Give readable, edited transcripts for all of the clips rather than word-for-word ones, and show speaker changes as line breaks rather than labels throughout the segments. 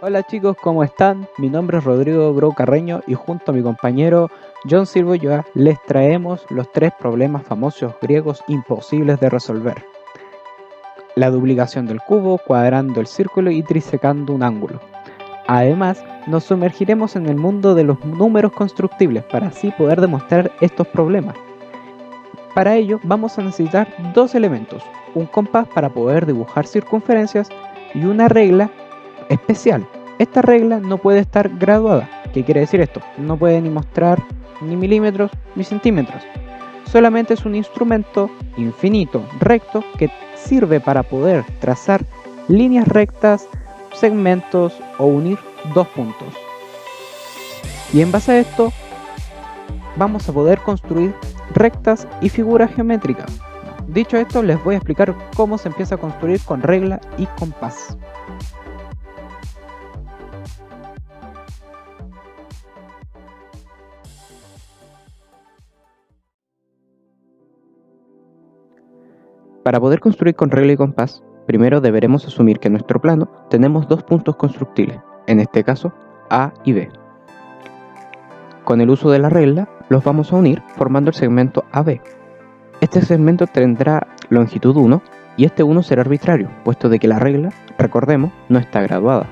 Hola chicos, ¿cómo están? Mi nombre es Rodrigo Bro Carreño y junto a mi compañero John Silva les traemos los tres problemas famosos griegos imposibles de resolver: la duplicación del cubo, cuadrando el círculo y trisecando un ángulo. Además, nos sumergiremos en el mundo de los números constructibles para así poder demostrar estos problemas. Para ello vamos a necesitar dos elementos: un compás para poder dibujar circunferencias y una regla especial. Esta regla no puede estar graduada. ¿Qué quiere decir esto? No puede ni mostrar ni milímetros ni centímetros. Solamente es un instrumento infinito, recto, que sirve para poder trazar líneas rectas, segmentos o unir dos puntos. Y en base a esto vamos a poder construir rectas y figuras geométricas. Dicho esto, les voy a explicar cómo se empieza a construir con regla y compás. Para poder construir con regla y compás, primero deberemos asumir que en nuestro plano tenemos dos puntos constructibles, en este caso A y B. Con el uso de la regla, los vamos a unir formando el segmento AB. Este segmento tendrá longitud 1 y este 1 será arbitrario, puesto de que la regla, recordemos, no está graduada.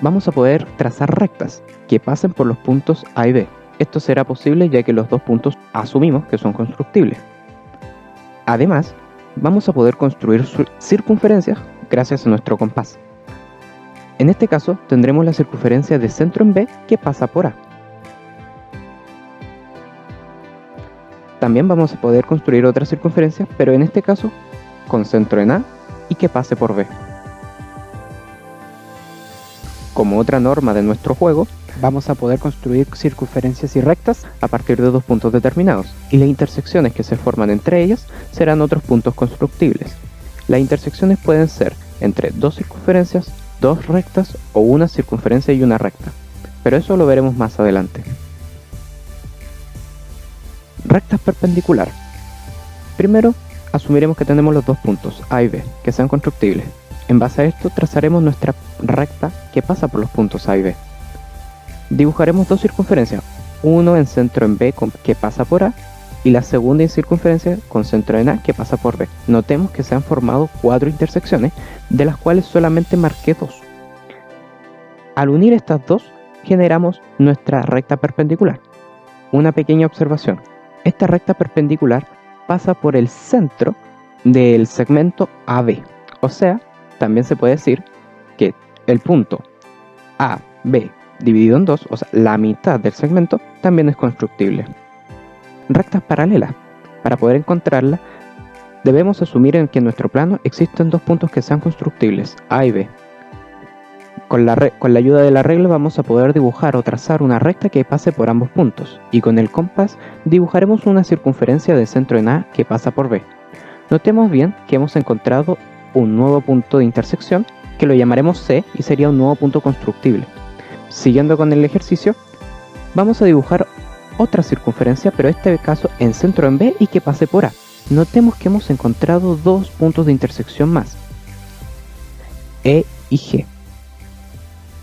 Vamos a poder trazar rectas que pasen por los puntos A y B. Esto será posible ya que los dos puntos asumimos que son constructibles. Además, vamos a poder construir circunferencias gracias a nuestro compás. En este caso, tendremos la circunferencia de centro en B que pasa por A. También vamos a poder construir otras circunferencias, pero en este caso, con centro en A y que pase por B. Como otra norma de nuestro juego, vamos a poder construir circunferencias y rectas a partir de dos puntos determinados, y las intersecciones que se forman entre ellas serán otros puntos constructibles. Las intersecciones pueden ser entre dos circunferencias, dos rectas o una circunferencia y una recta, pero eso lo veremos más adelante. Rectas perpendiculares. Primero, asumiremos que tenemos los dos puntos A y B, que sean constructibles. En base a esto, trazaremos nuestra recta que pasa por los puntos A y B. Dibujaremos dos circunferencias, uno en centro en B que pasa por A y la segunda en circunferencia con centro en A que pasa por B. Notemos que se han formado cuatro intersecciones, de las cuales solamente marqué dos. Al unir estas dos, generamos nuestra recta perpendicular. Una pequeña observación: esta recta perpendicular pasa por el centro del segmento AB, o sea, también se puede decir que el punto AB dividido en dos, o sea, la mitad del segmento, también es constructible. Rectas paralelas. Para poder encontrarla, debemos asumir en que en nuestro plano existen dos puntos que sean constructibles, A y B. Con la ayuda de la regla vamos a poder dibujar o trazar una recta que pase por ambos puntos, y con el compás dibujaremos una circunferencia de centro en A que pasa por B. Notemos bien que hemos encontrado un nuevo punto de intersección que lo llamaremos C y sería un nuevo punto constructible. Siguiendo con el ejercicio, vamos a dibujar otra circunferencia, pero en este caso en centro en B y que pase por A. Notemos que hemos encontrado dos puntos de intersección más, E y G.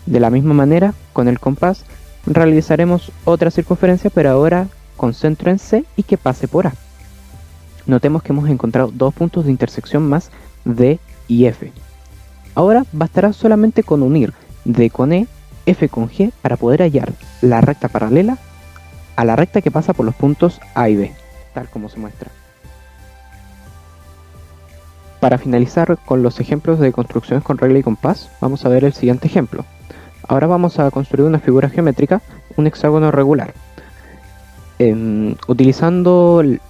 De la misma manera, con el compás realizaremos otra circunferencia, pero ahora con centro en C y que pase por A. Notemos que hemos encontrado dos puntos de intersección más, D y F. Ahora bastará solamente con unir D con E, F con G para poder hallar la recta paralela a la recta que pasa por los puntos A y B, tal como se muestra. Para finalizar con los ejemplos de construcciones con regla y compás, vamos a ver el siguiente ejemplo. Ahora vamos a construir una figura geométrica, un hexágono regular. Utilizando el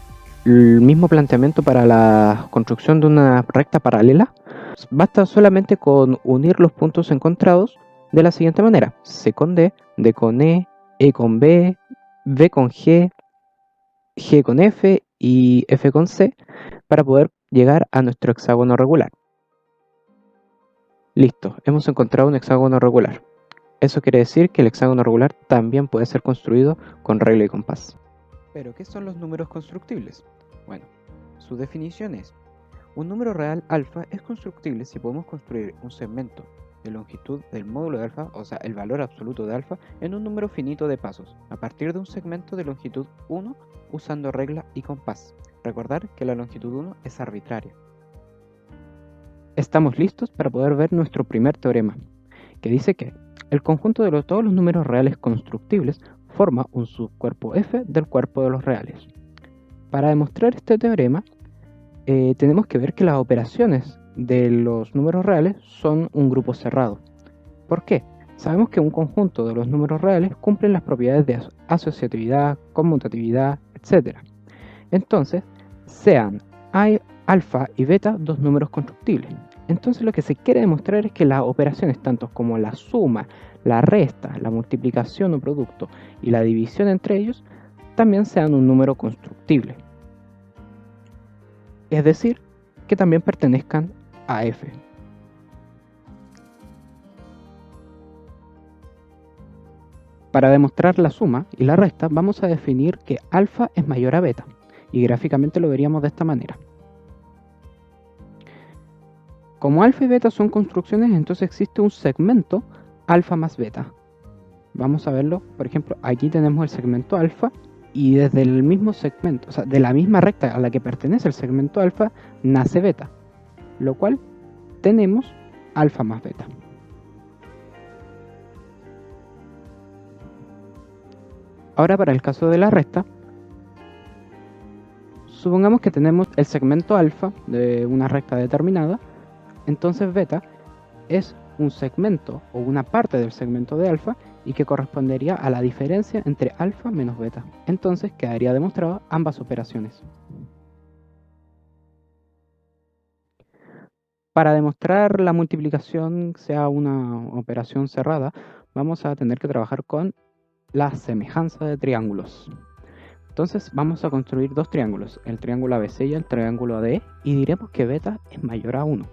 mismo planteamiento para la construcción de una recta paralela, basta solamente con unir los puntos encontrados de la siguiente manera: C con D, D con E con B, B con G, G con F y F con C para poder llegar a nuestro hexágono regular. Listo, hemos encontrado un hexágono regular. Eso quiere decir que el hexágono regular también puede ser construido con regla y compás. ¿Pero qué son los números constructibles? Bueno, su definición es: un número real alfa es constructible si podemos construir un segmento de longitud del módulo de alfa, o sea, el valor absoluto de alfa, en un número finito de pasos, a partir de un segmento de longitud 1 usando regla y compás. Recordar que la longitud 1 es arbitraria. Estamos listos para poder ver nuestro primer teorema, que dice que el conjunto de todos los números reales constructibles forma un subcuerpo f del cuerpo de los reales. Para demostrar este teorema, tenemos que ver que las operaciones de los números reales son un grupo cerrado. ¿Por qué? Sabemos que un conjunto de los números reales cumplen las propiedades de asociatividad, conmutatividad, etc. Entonces, sean alfa y beta dos números constructibles. Entonces lo que se quiere demostrar es que las operaciones tanto como la suma, la resta, la multiplicación o producto y la división entre ellos también sean un número constructible. Es decir, que también pertenezcan a f. Para demostrar la suma y la resta vamos a definir que alfa es mayor a beta y gráficamente lo veríamos de esta manera. Como alfa y beta son construcciones, entonces existe un segmento alfa más beta. Vamos a verlo, por ejemplo, aquí tenemos el segmento alfa y desde el mismo segmento, o sea, de la misma recta a la que pertenece el segmento alfa, nace beta, lo cual tenemos alfa más beta. Ahora para el caso de la resta, supongamos que tenemos el segmento alfa de una recta determinada, entonces beta es un segmento o una parte del segmento de alfa y que correspondería a la diferencia entre alfa menos beta. Entonces quedaría demostrado ambas operaciones. Para demostrar la multiplicación sea una operación cerrada, vamos a tener que trabajar con la semejanza de triángulos. Entonces vamos a construir dos triángulos, el triángulo ABC y el triángulo AD, y diremos que beta es mayor a 1.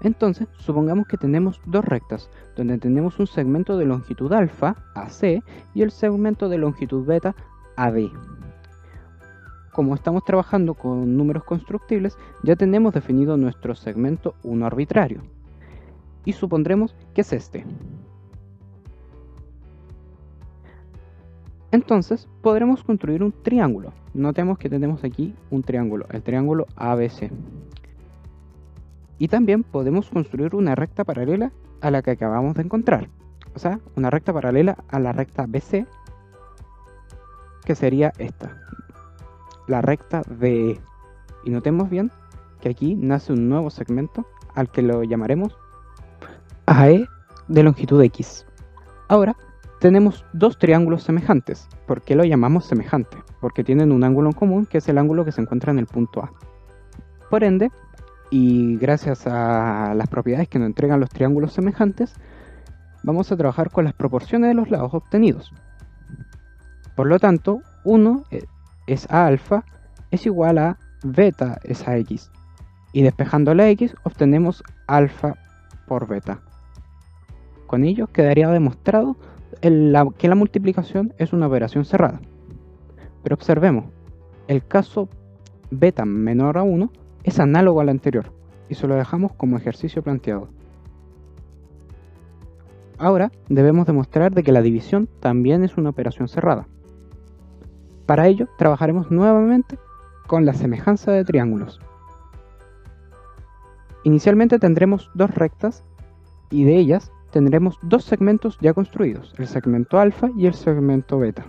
Entonces, supongamos que tenemos dos rectas, donde tenemos un segmento de longitud alfa, AC, y el segmento de longitud beta, AD. Como estamos trabajando con números constructibles, ya tenemos definido nuestro segmento 1 arbitrario. Y supondremos que es este. Entonces, podremos construir un triángulo. Notemos que tenemos aquí un triángulo, el triángulo ABC. Y también podemos construir una recta paralela a la que acabamos de encontrar. O sea, una recta paralela a la recta BC, que sería esta, la recta DE. Y notemos bien que aquí nace un nuevo segmento al que lo llamaremos AE de longitud X. Ahora tenemos dos triángulos semejantes. ¿Por qué lo llamamos semejante? Porque tienen un ángulo en común, que es el ángulo que se encuentra en el punto A. Por ende, y gracias a las propiedades que nos entregan los triángulos semejantes, vamos a trabajar con las proporciones de los lados obtenidos. Por lo tanto, 1 es a alfa es igual a beta es a x. Y despejando la x obtenemos alfa por beta. Con ello quedaría demostrado que la multiplicación es una operación cerrada. Pero observemos, el caso beta menor a 1 es análogo al anterior y se lo dejamos como ejercicio planteado. Ahora debemos demostrar de que la división también es una operación cerrada. Para ello trabajaremos nuevamente con la semejanza de triángulos. Inicialmente tendremos dos rectas y de ellas tendremos dos segmentos ya construidos, el segmento alfa y el segmento beta.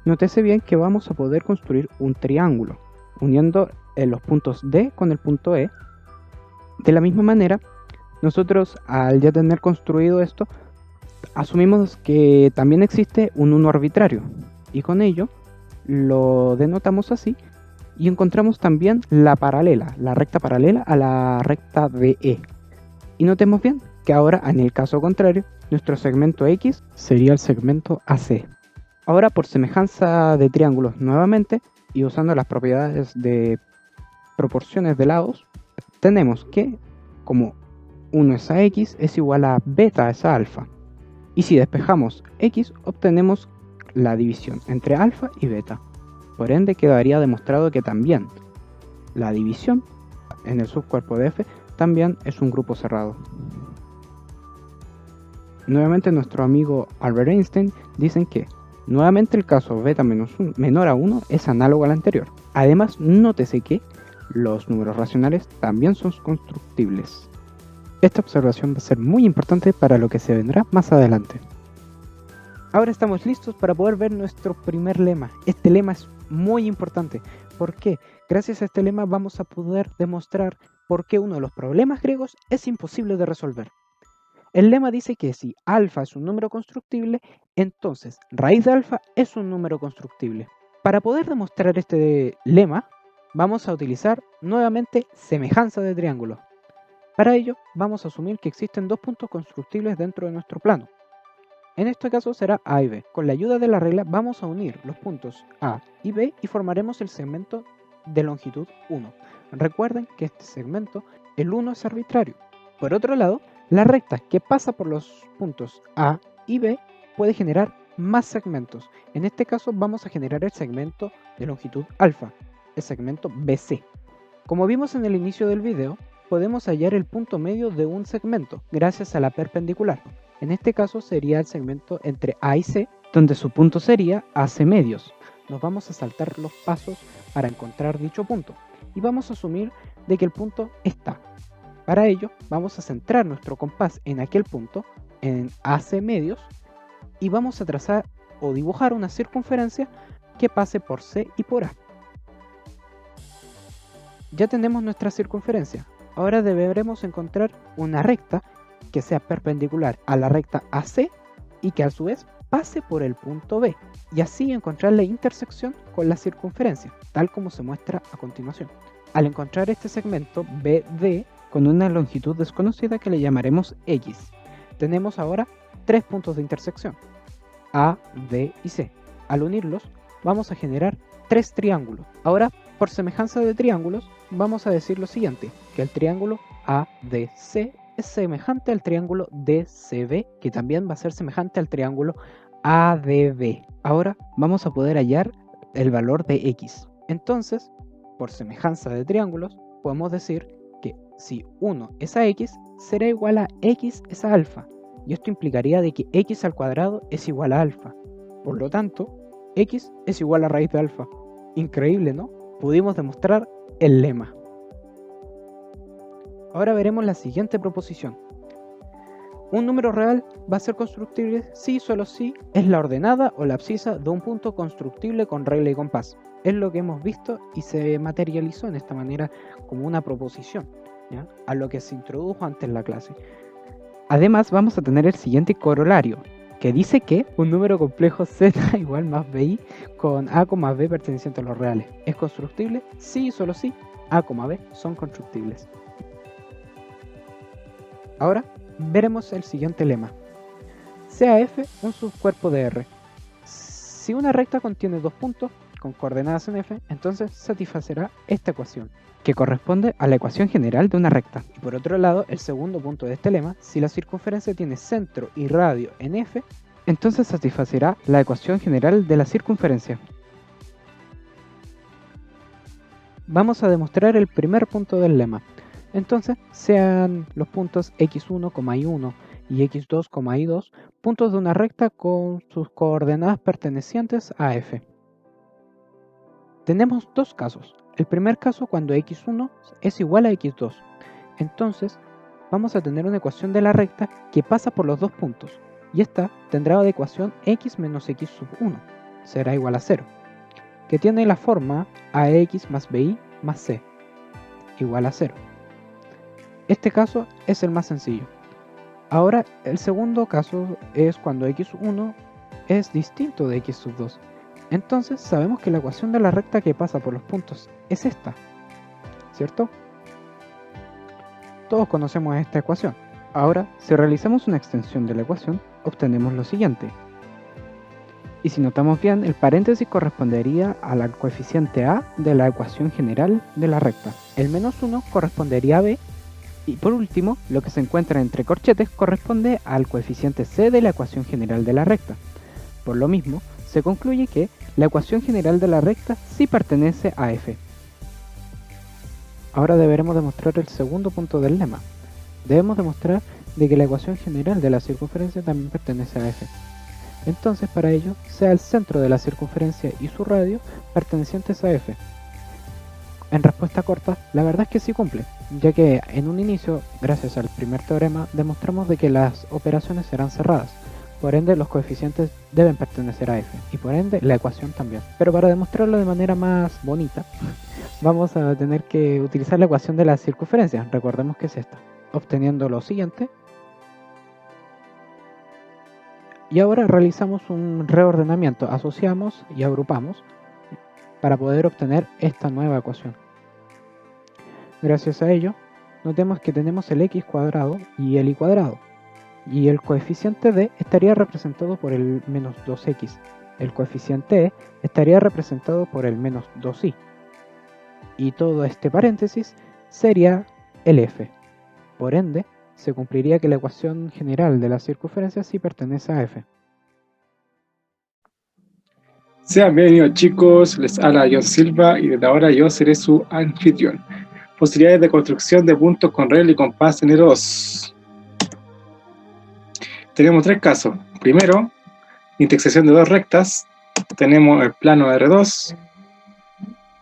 Nótese bien que vamos a poder construir un triángulo uniendo los puntos D con el punto E. De la misma manera, nosotros al ya tener construido esto, asumimos que también existe un 1 arbitrario y con ello lo denotamos así y encontramos también la paralela, la recta paralela a la recta DE. Y notemos bien que ahora en el caso contrario, nuestro segmento X sería el segmento AC. Ahora por semejanza de triángulos nuevamente y usando las propiedades de proporciones de lados, tenemos que como 1 es a x es igual a beta es a alfa. Y si despejamos x obtenemos la división entre alfa y beta. Por ende quedaría demostrado que también la división en el subcuerpo de f también es un grupo cerrado. Nuevamente nuestro amigo Albert Einstein dicen que nuevamente el caso beta menor a 1 es análogo al anterior. Además, nótese que los números racionales también son constructibles. Esta observación va a ser muy importante para lo que se vendrá más adelante. Ahora estamos listos para poder ver nuestro primer lema. Este lema es muy importante. ¿Por qué? Gracias a este lema vamos a poder demostrar por qué uno de los problemas griegos es imposible de resolver. El lema dice que si alfa es un número constructible, entonces raíz de alfa es un número constructible. Para poder demostrar este lema, vamos a utilizar nuevamente semejanza de triángulo. Para ello, vamos a asumir que existen dos puntos constructibles dentro de nuestro plano. En este caso será A y B. Con la ayuda de la regla vamos a unir los puntos A y B y formaremos el segmento de longitud 1. Recuerden que este segmento, el 1 es arbitrario. Por otro lado, la recta que pasa por los puntos A y B puede generar más segmentos. En este caso vamos a generar el segmento de longitud alfa, el segmento BC. Como vimos en el inicio del video, podemos hallar el punto medio de un segmento gracias a la perpendicular. En este caso sería el segmento entre A y C, donde su punto sería AC medios. Nos vamos a saltar los pasos para encontrar dicho punto y vamos a asumir de que el punto está. Para ello vamos a centrar nuestro compás en aquel punto, en AC medios, y vamos a trazar o dibujar una circunferencia que pase por C y por A. Ya tenemos nuestra circunferencia. Ahora deberemos encontrar una recta que sea perpendicular a la recta AC y que a su vez pase por el punto B, y así encontrar la intersección con la circunferencia, tal como se muestra a continuación. Al encontrar este segmento BD con una longitud desconocida que le llamaremos X, tenemos ahora tres puntos de intersección, A, B y C. Al unirlos vamos a generar tres triángulos. Ahora, por semejanza de triángulos, vamos a decir lo siguiente, que el triángulo ADC es semejante al triángulo DCB, que también va a ser semejante al triángulo ADB. Ahora vamos a poder hallar el valor de X. Entonces, por semejanza de triángulos, podemos decir que si 1 es a X, será igual a X es a alfa. Y esto implicaría de que X al cuadrado es igual a alfa. Por lo tanto, X es igual a raíz de alfa. Increíble, ¿no? Pudimos demostrar el lema. Ahora veremos la siguiente proposición. Un número real va a ser constructible si y solo si es la ordenada o la abscisa de un punto constructible con regla y compás. Es lo que hemos visto y se materializó en esta manera como una proposición, ¿ya? A lo que se introdujo antes en la clase. Además vamos a tener el siguiente corolario, que dice que un número complejo z igual más bi con a, b perteneciente a los reales es constructible si y solo si a, b son constructibles. Ahora veremos el siguiente lema. Sea f un subcuerpo de R. Si una recta contiene dos puntos con coordenadas en f, entonces satisfacerá esta ecuación, que corresponde a la ecuación general de una recta. Y por otro lado, el segundo punto de este lema, si la circunferencia tiene centro y radio en f, entonces satisfacerá la ecuación general de la circunferencia. Vamos a demostrar el primer punto del lema. Entonces, sean los puntos x1, y1 y x2, y2, puntos de una recta con sus coordenadas pertenecientes a f. Tenemos dos casos. El primer caso cuando x1 es igual a x2. Entonces, vamos a tener una ecuación de la recta que pasa por los dos puntos. Y esta tendrá de ecuación x menos x sub 1. Será igual a 0. Que tiene la forma ax más bi más c igual a 0. Este caso es el más sencillo. Ahora el segundo caso es cuando x1 es distinto de x sub 2. Entonces sabemos que la ecuación de la recta que pasa por los puntos es esta, ¿cierto? Todos conocemos esta ecuación. Ahora, si realizamos una extensión de la ecuación, obtenemos lo siguiente. Y si notamos bien, el paréntesis correspondería al coeficiente a de la ecuación general de la recta. El menos 1 correspondería a b. Y por último, lo que se encuentra entre corchetes corresponde al coeficiente c de la ecuación general de la recta. Por lo mismo, se concluye que la ecuación general de la recta sí pertenece a f. Ahora deberemos demostrar el segundo punto del lema. Debemos demostrar de que la ecuación general de la circunferencia también pertenece a f. Entonces, para ello, sea el centro de la circunferencia y su radio pertenecientes a f. En respuesta corta, la verdad es que sí cumple, ya que en un inicio, gracias al primer teorema, demostramos de que las operaciones serán cerradas. Por ende, los coeficientes deben pertenecer a f, y por ende, la ecuación también. Pero para demostrarlo de manera más bonita, vamos a tener que utilizar la ecuación de la circunferencia. Recordemos que es esta, obteniendo lo siguiente. Y ahora realizamos un reordenamiento, asociamos y agrupamos para poder obtener esta nueva ecuación. Gracias a ello, notemos que tenemos el x cuadrado y el y cuadrado, y el coeficiente d estaría representado por el menos 2x, el coeficiente e estaría representado por el menos 2y, y todo este paréntesis sería el f. Por ende, se cumpliría que la ecuación general de la circunferencia sí pertenece a f.
Sean bienvenidos chicos, les habla John Silva y desde ahora yo seré su anfitrión. Posibilidades de construcción de puntos con regla y compás en R2. Tenemos tres casos. Primero, intersección de dos rectas. Tenemos el plano R2.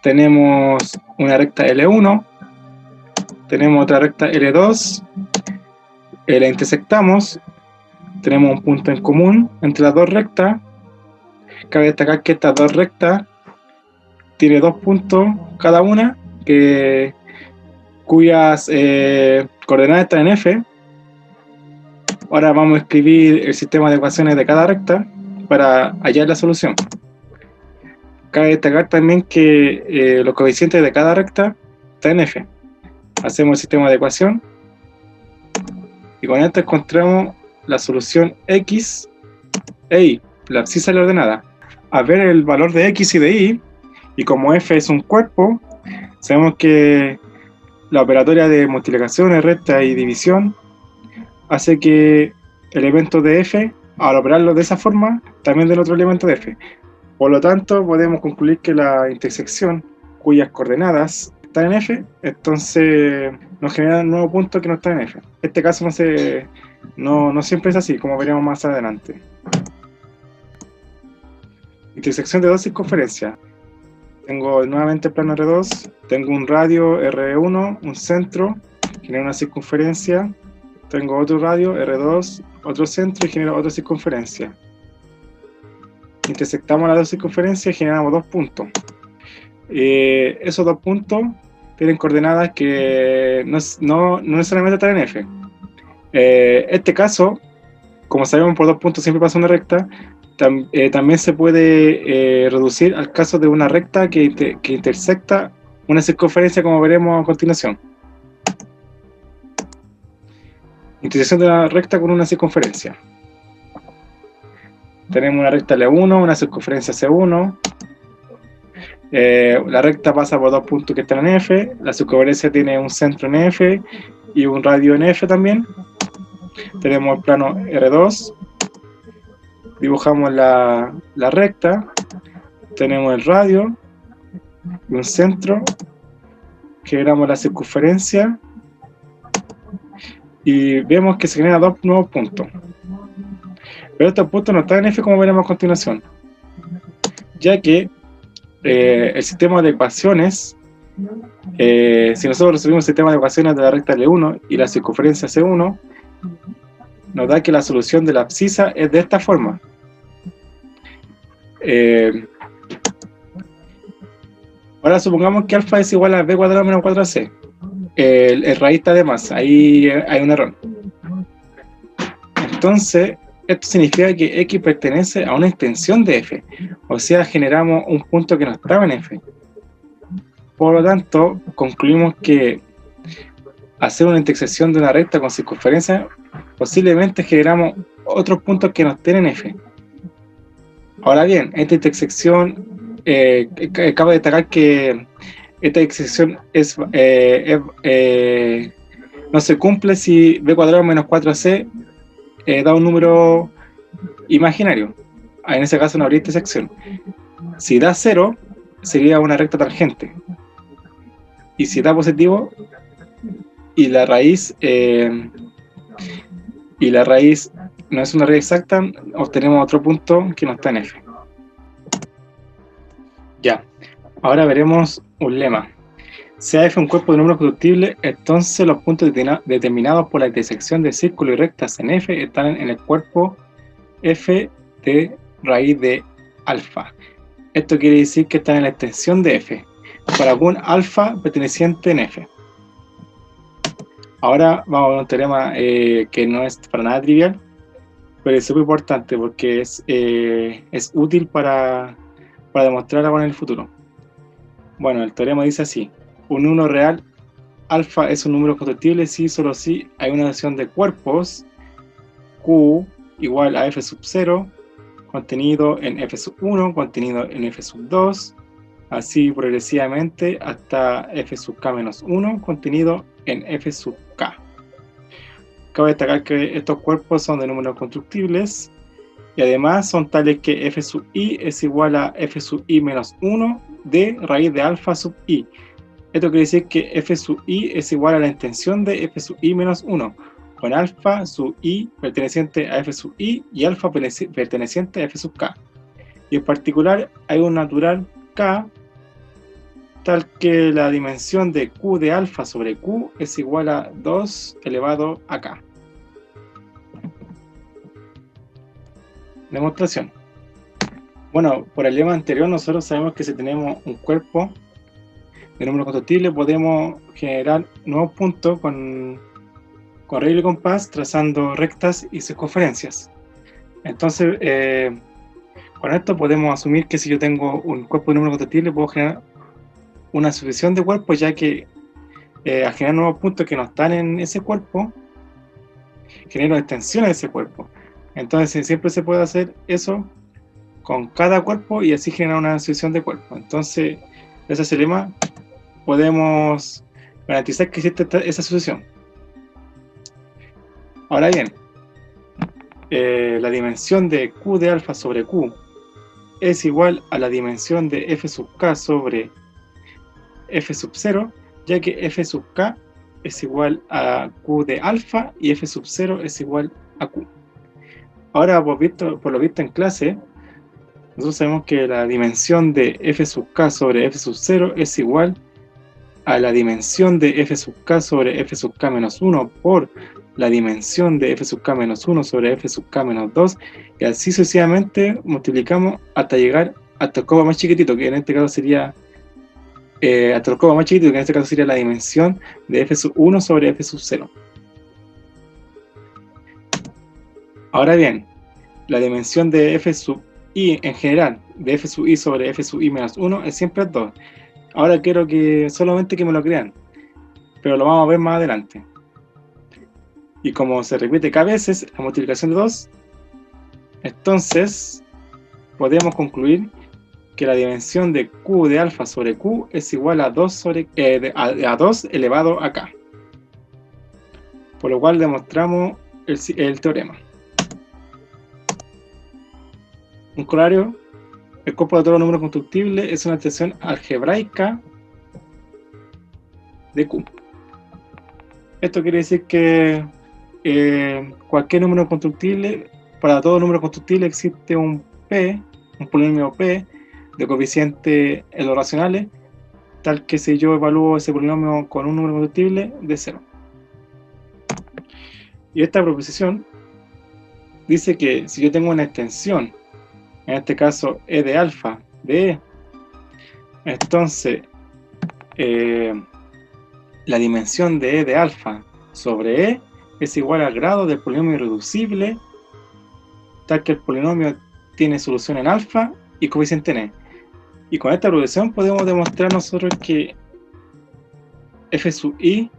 Tenemos una recta L1. Tenemos otra recta L2. La intersectamos. Tenemos un punto en común entre las dos rectas. Cabe destacar que estas dos rectas tienen 2 puntos cada una, cuyas coordenadas están en f. Ahora vamos a escribir el sistema de ecuaciones de cada recta para hallar la solución. Cabe destacar también que los coeficientes de cada recta están en f. Hacemos el sistema de ecuación y con esto encontramos la solución x e y, la abscisa y la ordenada. Al ver el valor de x y de y, y como f es un cuerpo, sabemos que la operatoria de multiplicación, recta y división hace que elementos de f, al operarlo de esa forma, también den otro elemento de f. Por lo tanto, podemos concluir que la intersección, cuyas coordenadas están en f, entonces nos genera un nuevo punto que no está en f. Este caso no siempre es así, como veremos más adelante. Intersección de dos circunferencias. Tengo nuevamente el plano R2, tengo un radio R1, un centro, genera una circunferencia, tengo otro radio R2, otro centro y genera otra circunferencia. Intersectamos las dos circunferencias y generamos dos puntos. Esos dos puntos tienen coordenadas que no necesariamente están en F. Este caso, como sabemos por dos puntos siempre pasa una recta, también se puede reducir al caso de una recta que intersecta una circunferencia, como veremos a continuación. Intersección de una recta con una circunferencia. Tenemos una recta L1, una circunferencia C1. La recta pasa por dos puntos que están en F. La circunferencia tiene un centro en F y un radio en F también. Tenemos el plano R2. Dibujamos la recta, tenemos el radio y un centro, generamos la circunferencia y vemos que se generan dos nuevos puntos. Pero estos puntos no están en F, como veremos a continuación, ya que el sistema de ecuaciones, si nosotros resolvimos el sistema de ecuaciones de la recta L1 y la circunferencia C1, nos da que la solución de la abscisa es de esta forma. Ahora supongamos que alfa es igual a b cuadrado menos 4ac. El raíz está de más, ahí hay un error. Entonces, esto significa que x pertenece a una extensión de f, o sea, generamos un punto que no estaba en f. Por lo tanto, concluimos que hacer una intersección de una recta con circunferencia, posiblemente generamos otros puntos que no estén en f. Ahora bien, esta intersección, acabo de destacar que esta intersección no se cumple si b cuadrado menos 4ac da un número imaginario. En ese caso no habría intersección. Si da 0, sería una recta tangente. Y si da positivo, y la raíz y la raíz no es una raíz exacta, obtenemos otro punto que no está en f. Ya, ahora veremos un lema. Sea f un cuerpo de número constructible, entonces los puntos determinados por la intersección de círculos y rectas en f están en el cuerpo f de raíz de alfa. Esto quiere decir que están en la extensión de f, para algún alfa perteneciente en f. Ahora vamos a ver un teorema que no es para nada trivial, pero es súper importante porque es útil para demostrar algo en el futuro. Bueno, el teorema dice así: un número real alfa es un número constructible si solo si hay una relación de cuerpos q igual a f sub 0, contenido en f sub 1, contenido en f sub 2, así progresivamente hasta f sub k menos 1, contenido en f sub k. Cabe destacar que estos cuerpos son de números constructibles y además son tales que f sub i es igual a f sub i menos 1 de raíz de alfa sub i. Esto quiere decir que f sub i es igual a la extensión de f sub i menos 1, con alfa sub i perteneciente a f sub i y alfa perteneciente a f sub k. Y en particular hay un natural k tal que la dimensión de q de alfa sobre q es igual a 2 elevado a k. Demostración. Bueno, por el lema anterior nosotros sabemos que si tenemos un cuerpo de número constructible podemos generar nuevos puntos con regla y compás trazando rectas y circunferencias. Entonces, con esto podemos asumir que si yo tengo un cuerpo de número constructible puedo generar una sucesión de cuerpos, ya que al generar nuevos puntos que no están en ese cuerpo, genero extensiones de ese cuerpo. Entonces siempre se puede hacer eso con cada cuerpo y así generar una sucesión de cuerpos. Entonces, ese es el lema. Podemos garantizar que existe esa sucesión. Ahora bien, la dimensión de q de alfa sobre q es igual a la dimensión de f sub k sobre f sub 0, ya que f sub k es igual a q de alfa y f sub 0 es igual a q. Ahora, por lo visto en clase, nosotros sabemos que la dimensión de f sub k sobre f sub 0 es igual a la dimensión de f sub k sobre f sub k menos 1 por la dimensión de f sub k menos 1 sobre f sub k menos 2, y así sucesivamente multiplicamos hasta llegar hasta el cubo más chiquitito, que en este caso sería hasta el cubo más chiquitito, que en este caso sería la dimensión de f sub 1 sobre f sub 0. Ahora bien, la dimensión de f sub i en general, de f sub i sobre f sub i menos 1, es siempre 2. Ahora quiero que solamente que me lo crean, pero lo vamos a ver más adelante. Y como se repite cada veces la multiplicación de 2, entonces podemos concluir que la dimensión de q de alfa sobre q es igual a 2, a 2 elevado a k. Por lo cual demostramos el teorema. Un corolario: el cuerpo de todo número constructible es una extensión algebraica de q. Esto quiere decir que cualquier número constructible, para todo número constructible existe un p, un polinomio p de coeficientes en los racionales, tal que si yo evalúo ese polinomio con un número constructible de 0. Y esta proposición dice que si yo tengo una extensión, en este caso e de alfa de e, entonces la dimensión de e de alfa sobre e es igual al grado del polinomio irreducible, tal que el polinomio tiene solución en alfa y coeficiente en e. Y con esta proposición podemos demostrar nosotros que f sub i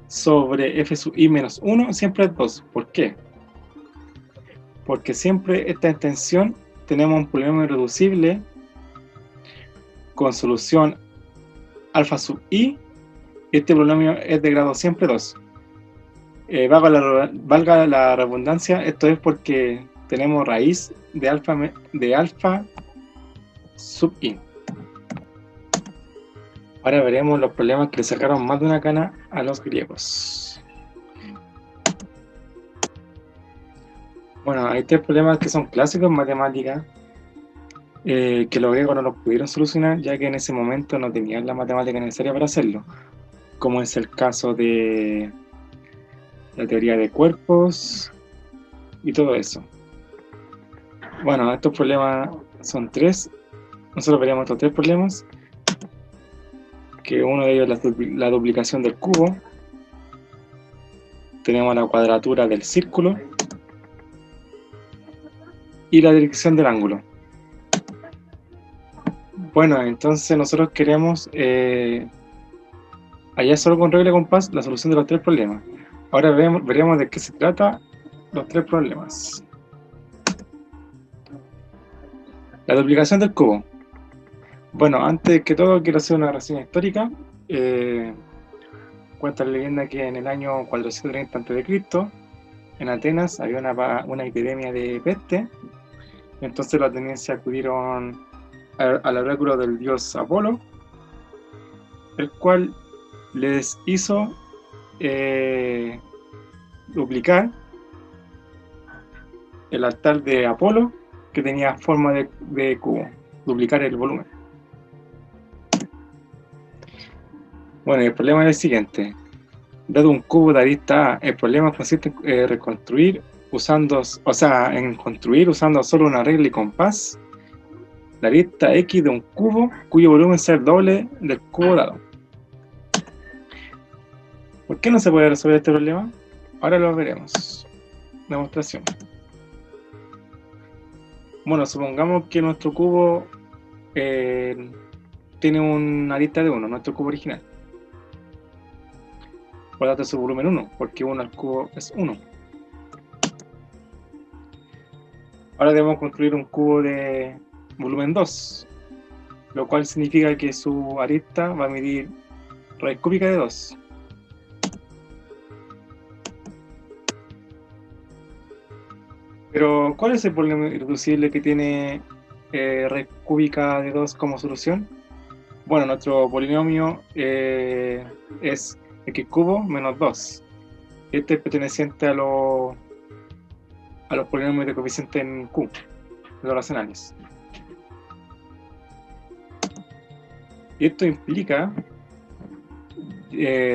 sobre f sub i menos 1 siempre es 2. ¿Por qué? Porque siempre esta extensión tenemos un polinomio irreducible con solución alfa sub i, y este polinomio es de grado siempre 2. Valga la redundancia, esto es porque tenemos raíz de alfa sub i. Ahora veremos los problemas que le sacaron más de una cana a los griegos. Bueno, hay tres problemas que son clásicos en matemáticas, que los griegos no los pudieron solucionar, ya que en ese momento no tenían la matemática necesaria para hacerlo, como es el caso de la teoría de cuerpos y todo eso. Bueno, estos problemas son tres. Nosotros veremos estos tres problemas, que uno de ellos es la duplicación del cubo. Tenemos la cuadratura del círculo y la dirección del ángulo. Bueno, entonces nosotros queremos hallar solo con regla y compás la solución de los tres problemas. Ahora veremos de qué se trata los tres problemas. La duplicación del cubo. Bueno, antes que todo quiero hacer una reseña histórica. Cuenta la leyenda que en el año 430 a.C., en Atenas había una epidemia de peste. Entonces los atenienses acudieron al oráculo del dios Apolo, el cual les hizo duplicar el altar de Apolo, que tenía forma de cubo, duplicar el volumen. Bueno, el problema es el siguiente. Dado un cubo de arista A, el problema consiste en construir usando solo una regla y compás la arista X de un cubo cuyo volumen sea el doble del cubo dado. ¿Por qué no se puede resolver este problema? Ahora lo veremos. Demostración. Bueno, supongamos que nuestro cubo tiene una arista de 1, nuestro cubo original. Por lo tanto, su volumen 1, porque 1 al cubo es 1. Ahora debemos construir un cubo de volumen 2, lo cual significa que su arista va a medir raíz cúbica de 2. Pero, ¿cuál es el problema irreducible que tiene raíz cúbica de 2 como solución? Bueno, nuestro polinomio es x cubo menos 2. Este es perteneciente a los polinomios de coeficiente en Q, los racionales. Y esto implica,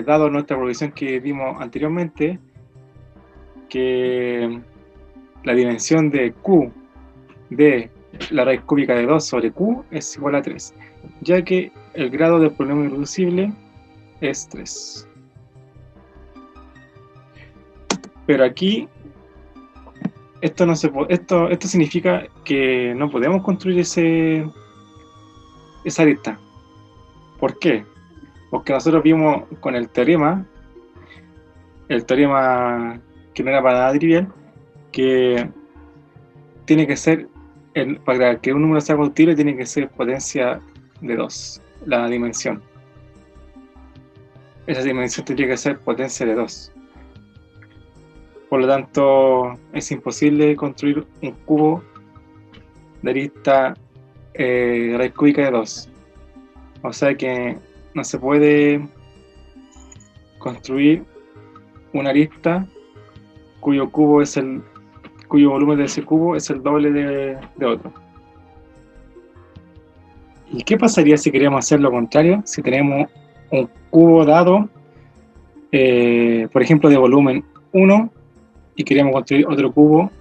dado nuestra provisión que vimos anteriormente, que la dimensión de Q de la raíz cúbica de 2 sobre Q es igual a 3, ya que el grado del polinomio irreducible es 3. Pero aquí esto significa que no podemos construir esa arista. ¿Por qué? Porque nosotros vimos con el teorema que no era para nada trivial, que tiene que ser, para que un número sea constructible, tiene que ser potencia de 2, la dimensión. Esa dimensión tendría que ser potencia de 2. Por lo tanto, es imposible construir un cubo de arista raíz cúbica de 2. O sea que no se puede construir una arista cuyo volumen de ese cubo es el doble de otro. ¿Y qué pasaría si queríamos hacer lo contrario? Si tenemos un cubo dado, por ejemplo, de volumen 1, y queríamos construir otro cubo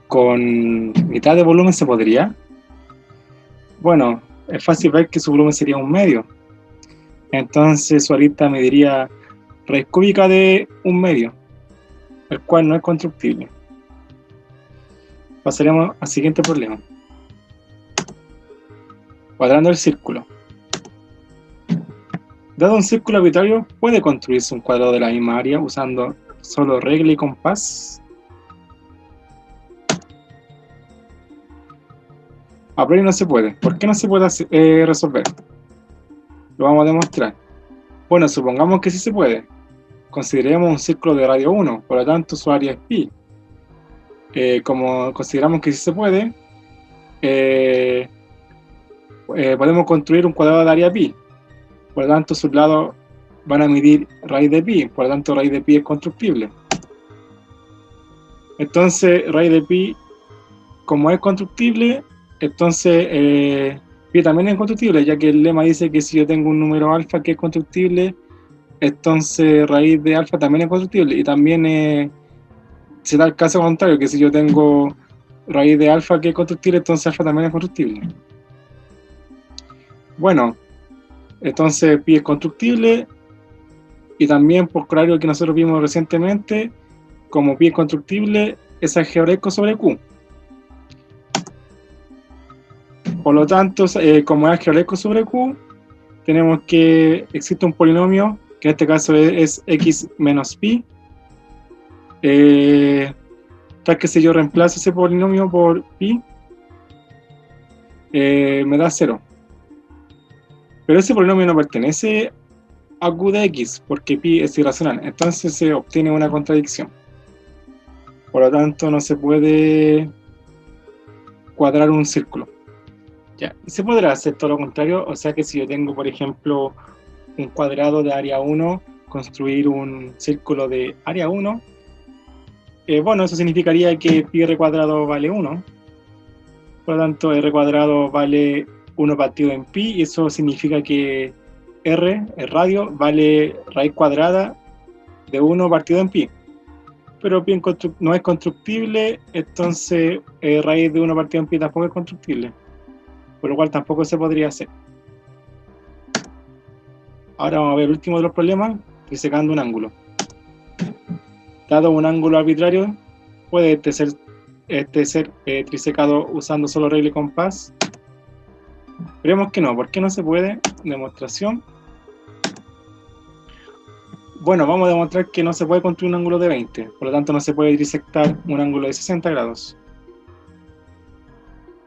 con mitad de volumen, ¿se podría? Bueno, es fácil ver que su volumen sería 1/2. Entonces su arista mediría raíz cúbica de 1/2, el cual no es constructible. Pasaremos al siguiente problema. Cuadrando el círculo. Dado un círculo arbitrario, ¿puede construirse un cuadrado de la misma área usando solo regla y compás? A priori no se puede. ¿Por qué no se puede resolver? Lo vamos a demostrar. Bueno, supongamos que sí se puede. Consideremos un círculo de radio 1, por lo tanto su área es pi. Como consideramos que sí se puede, podemos construir un cuadrado de área pi. Por lo tanto, sus lados van a medir raíz de pi, por lo tanto raíz de pi es constructible. Entonces, raíz de pi, como es constructible, entonces pi también es constructible, ya que el lema dice que si yo tengo un número alfa que es constructible, entonces raíz de alfa también es constructible. Y también se da el caso contrario, que si yo tengo raíz de alfa que es constructible, entonces alfa también es constructible. Bueno, entonces pi es constructible, y también, por algo que nosotros vimos recientemente, como pi es constructible, es algebraico sobre Q. Por lo tanto, como es algebraico sobre Q, tenemos que existe un polinomio, que en este caso es x menos pi. Tal que si yo reemplazo ese polinomio por pi, me da 0. Pero ese polinomio no pertenece a Q de x, porque pi es irracional. Entonces se obtiene una contradicción. Por lo tanto, no se puede cuadrar un círculo. Ya. Y se podrá hacer todo lo contrario, o sea que si yo tengo, por ejemplo, un cuadrado de área 1, construir un círculo de área 1, bueno, eso significaría que pi r cuadrado vale 1. Por lo tanto, r cuadrado vale 1 partido en pi, y eso significa que r, el radio, vale raíz cuadrada de 1 partido en pi. Pero pi no es constructible, entonces raíz de 1 partido en pi tampoco es constructible, por lo cual tampoco se podría hacer. Ahora vamos a ver el último de los problemas, trisecando un ángulo. Dado un ángulo arbitrario, puede ser trisecado usando solo regla y compás. Veremos que no. ¿Por qué no se puede? Demostración. Bueno, vamos a demostrar que no se puede construir un ángulo de 20, por lo tanto no se puede trisectar un ángulo de 60 grados.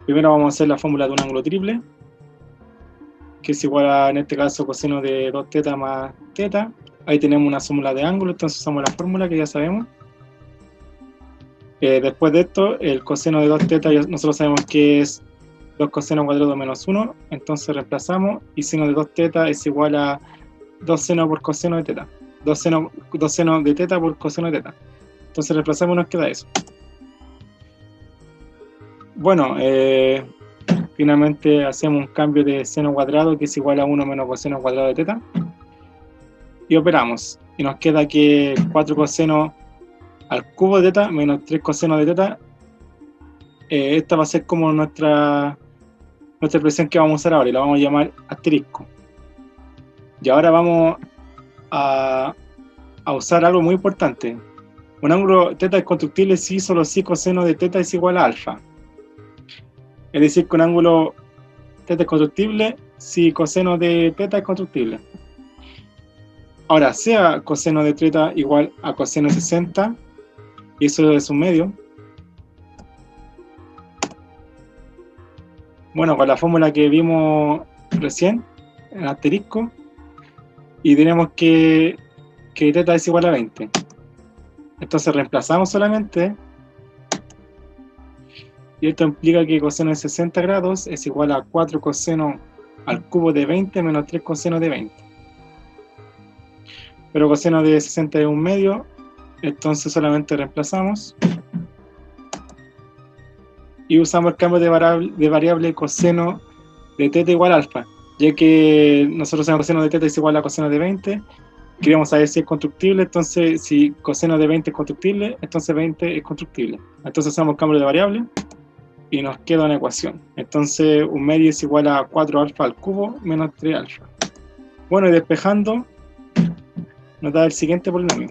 Primero vamos a hacer la fórmula de un ángulo triple, que es igual a, en este caso, coseno de 2θ más θ. Ahí tenemos una fórmula de ángulo, entonces usamos la fórmula que ya sabemos. Después de esto, el coseno de 2θ, nosotros sabemos que es 2 coseno cuadrado menos 1, entonces reemplazamos, y seno de 2θ es igual a 2 seno por coseno de θ. 2 seno de θ por coseno de θ. Entonces reemplazamos y nos queda eso. Bueno, finalmente hacemos un cambio de seno cuadrado que es igual a 1 menos coseno cuadrado de θ. Y operamos. Y nos queda que 4 coseno al cubo de θ menos 3 coseno de θ. Esta va a ser como nuestra expresión que vamos a usar ahora, y la vamos a llamar asterisco. Y ahora vamos a usar algo muy importante. Un ángulo θ es constructible si solo si coseno de θ es igual a alfa. Es decir, que un ángulo θ es constructible si coseno de θ es constructible. Ahora, sea coseno de θ igual a coseno de 60, y eso es un medio. Bueno, con la fórmula que vimos recién, en asterisco, y tenemos que θ es igual a 20. Entonces reemplazamos solamente, y esto implica que coseno de 60 grados es igual a 4 coseno al cubo de 20 menos 3 coseno de 20. Pero coseno de 60 es un medio, entonces solamente reemplazamos. Y usamos el cambio de variable coseno de θ igual a alfa, ya que nosotros sabemos que coseno de θ es igual a coseno de 20. Queremos saber si es constructible, entonces si coseno de 20 es constructible, entonces 20 es constructible. Entonces hacemos el cambio de variable y nos queda una ecuación. Entonces un medio es igual a 4 alfa al cubo menos 3 alfa. Bueno, y despejando nos da el siguiente polinomio,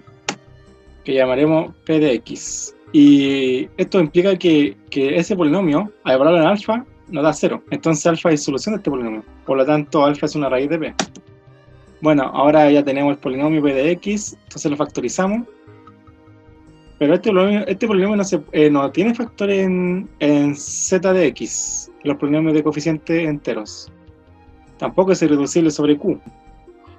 que llamaremos p de x. Y esto implica que ese polinomio, al evaluarlo en alfa, nos da 0. Entonces alfa es solución de este polinomio. Por lo tanto, alfa es una raíz de p. Bueno, ahora ya tenemos el polinomio p de x, entonces lo factorizamos. Pero este polinomio no tiene factor en z de x, los polinomios de coeficientes enteros. Tampoco es irreducible sobre q.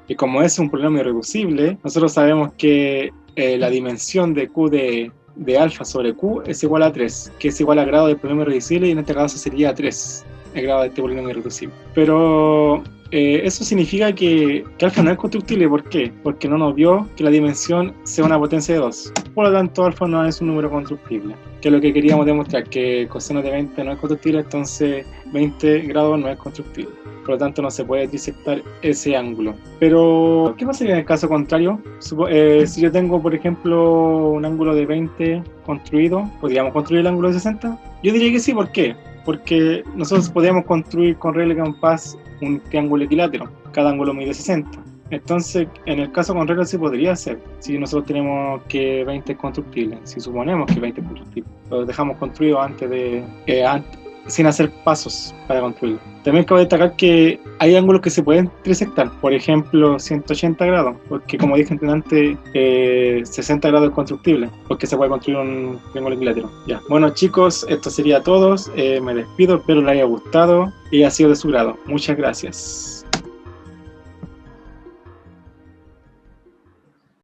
Y como es un polinomio irreducible, nosotros sabemos que la dimensión de q de alfa sobre q es igual a 3, que es igual al grado del polinomio irreducible, y en este caso sería 3, el grado de este polinomio irreducible. Pero Eso significa que alfa no es constructible. ¿Por qué? Porque no nos dio que la dimensión sea una potencia de 2. Por lo tanto, alfa no es un número constructible. Que es lo que queríamos demostrar, que coseno de 20 no es constructible, entonces 20 grados no es constructible. Por lo tanto, no se puede disectar ese ángulo. Pero, ¿qué pasaría en el caso contrario? Si yo tengo, por ejemplo, un ángulo de 20 construido, ¿podríamos construir el ángulo de 60? Yo diría que sí. ¿Por qué? Porque nosotros podríamos construir con regla de compás un triángulo equilátero. Cada ángulo mide 60. Entonces, en el caso con regla sí podría ser. Si nosotros tenemos que 20 es constructible. Si suponemos que 20 es constructible. Lo dejamos construido sin hacer pasos para construirlo. También cabe destacar que hay ángulos que se pueden trisectar, por ejemplo 180 grados, porque como dije antes, 60 grados es constructible, porque se puede construir un triángulo equilátero. Ya. Bueno chicos, esto sería todo, me despido, espero les haya gustado y ha sido de su grado. Muchas gracias.